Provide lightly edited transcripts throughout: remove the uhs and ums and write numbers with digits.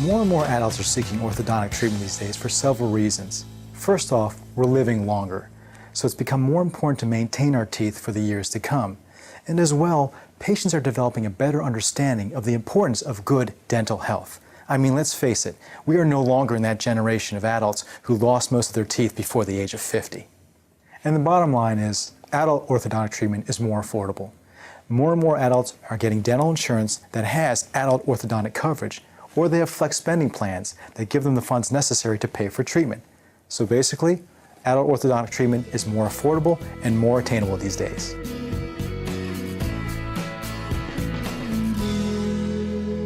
More and more adults are seeking orthodontic treatment these days for several reasons. First off, we're living longer, so it's become more important to maintain our teeth for the years to come. And as well, patients are developing a better understanding of the importance of good dental health. I mean, let's face it, we are no longer in that generation of adults who lost most of their teeth before the age of 50. And the bottom line is, adult orthodontic treatment is more affordable. More and more adults are getting dental insurance that has adult orthodontic coverage, or they have flex spending plans that give them the funds necessary to pay for treatment. So basically, adult orthodontic treatment is more affordable and more attainable these days.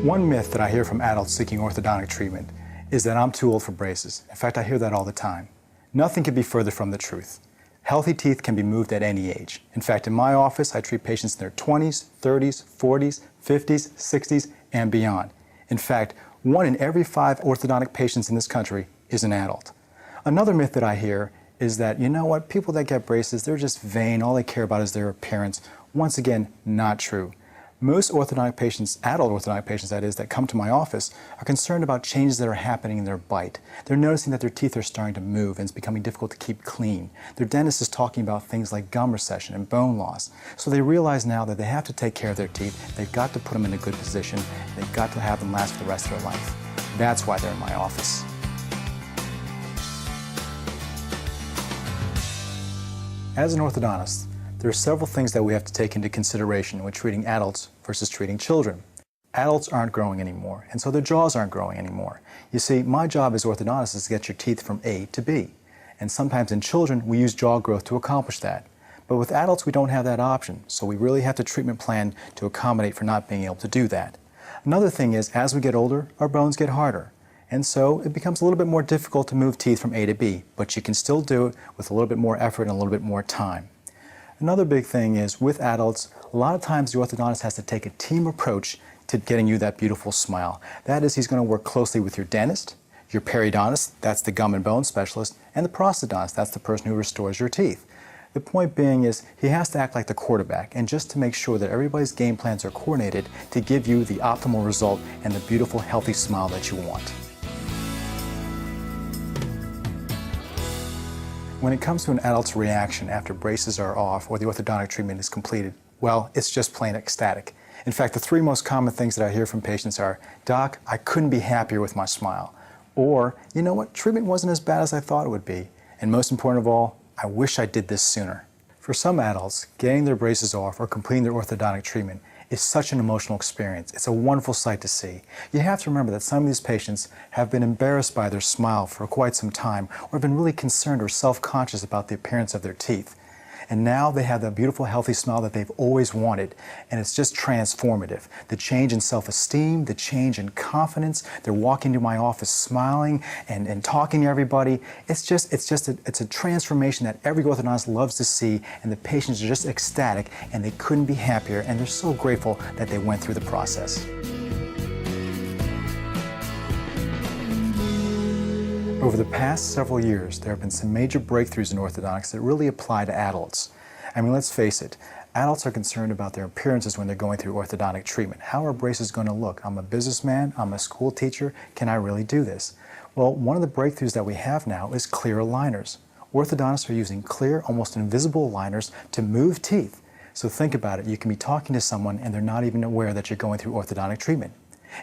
One myth that I hear from adults seeking orthodontic treatment is that I'm too old for braces. In fact, I hear that all the time. Nothing could be further from the truth. Healthy teeth can be moved at any age. In fact, in my office, I treat patients in their 20s, 30s, 40s, 50s, 60s, and beyond. In fact, 1 in every 5 orthodontic patients in this country is an adult. Another myth that I hear is that, you know what, people that get braces, they're just vain, all they care about is their appearance. Once again, not true. Most orthodontic patients, adult orthodontic patients that is, that come to my office are concerned about changes that are happening in their bite. They're noticing that their teeth are starting to move and it's becoming difficult to keep clean. Their dentist is talking about things like gum recession and bone loss. So they realize now that they have to take care of their teeth, they've got to put them in a good position, they've got to have them last for the rest of their life. That's why they're in my office. As an orthodontist, there are several things that we have to take into consideration when treating adults versus treating children. Adults aren't growing anymore, and so their jaws aren't growing anymore. You see, my job as orthodontist is to get your teeth from A to B. And sometimes in children, we use jaw growth to accomplish that. But with adults, we don't have that option, so we really have to treatment plan to accommodate for not being able to do that. Another thing is, as we get older, our bones get harder. And so it becomes a little bit more difficult to move teeth from A to B, but you can still do it with a little bit more effort and a little bit more time. Another big thing is, with adults, a lot of times the orthodontist has to take a team approach to getting you that beautiful smile. That is, he's going to work closely with your dentist, your periodontist, that's the gum and bone specialist, and the prosthodontist, that's the person who restores your teeth. The point being is, he has to act like the quarterback, and just to make sure that everybody's game plans are coordinated to give you the optimal result and the beautiful, healthy smile that you want. When it comes to an adult's reaction after braces are off or the orthodontic treatment is completed, well, it's just plain ecstatic. In fact, the 3 most common things that I hear from patients are, "Doc, I couldn't be happier with my smile." Or, "You know what, treatment wasn't as bad as I thought it would be." And most important of all, "I wish I did this sooner." For some adults, getting their braces off or completing their orthodontic treatment is such an emotional experience. It's a wonderful sight to see. You have to remember that some of these patients have been embarrassed by their smile for quite some time, or have been really concerned or self-conscious about the appearance of their teeth. And now they have that beautiful, healthy smile that they've always wanted, and it's just transformative. The change in self-esteem, the change in confidence, they're walking into my office smiling and talking to everybody. It's a transformation that every orthodontist loves to see, and the patients are just ecstatic, and they couldn't be happier, and they're so grateful that they went through the process. Over the past several years, there have been some major breakthroughs in orthodontics that really apply to adults. I mean, let's face it, adults are concerned about their appearances when they're going through orthodontic treatment. How are braces going to look? I'm a businessman, I'm a school teacher, can I really do this? Well, one of the breakthroughs that we have now is clear aligners. Orthodontists are using clear, almost invisible aligners to move teeth. So think about it, you can be talking to someone and they're not even aware that you're going through orthodontic treatment.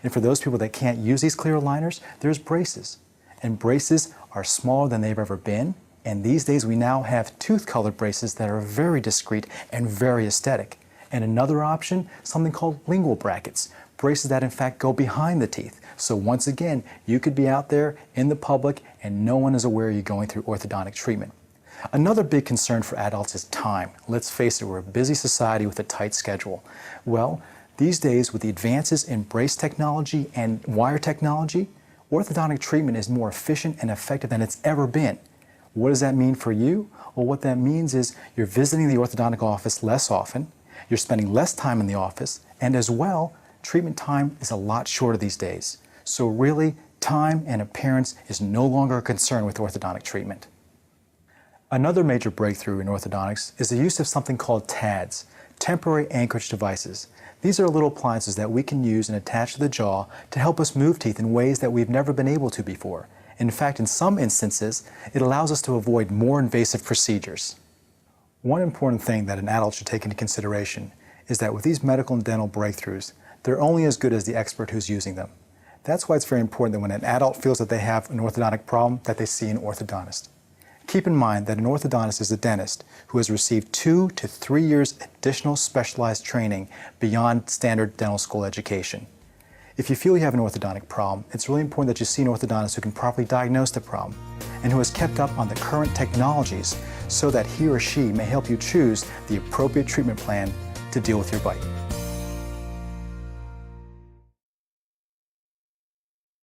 And for those people that can't use these clear aligners, there's braces. And braces are smaller than they've ever been, and these days we now have tooth-colored braces that are very discreet and very aesthetic. And another option, something called lingual brackets, braces that in fact go behind the teeth. So once again, you could be out there in the public and no one is aware you're going through orthodontic treatment. Another big concern for adults is time. Let's face it, we're a busy society with a tight schedule. Well, these days with the advances in brace technology and wire technology, orthodontic treatment is more efficient and effective than it's ever been. What does that mean for you? Well, what that means is you're visiting the orthodontic office less often, you're spending less time in the office, and as well, treatment time is a lot shorter these days. So really, time and appearance is no longer a concern with orthodontic treatment. Another major breakthrough in orthodontics is the use of something called TADs. temporary anchorage devices. These are little appliances that we can use and attach to the jaw to help us move teeth in ways that we've never been able to before. In fact, in some instances, it allows us to avoid more invasive procedures. One important thing that an adult should take into consideration is that with these medical and dental breakthroughs, they're only as good as the expert who's using them. That's why it's very important that when an adult feels that they have an orthodontic problem, that they see an orthodontist. Keep in mind that an orthodontist is a dentist who has received 2 to 3 years additional specialized training beyond standard dental school education. If you feel you have an orthodontic problem, it's really important that you see an orthodontist who can properly diagnose the problem and who has kept up on the current technologies so that he or she may help you choose the appropriate treatment plan to deal with your bite.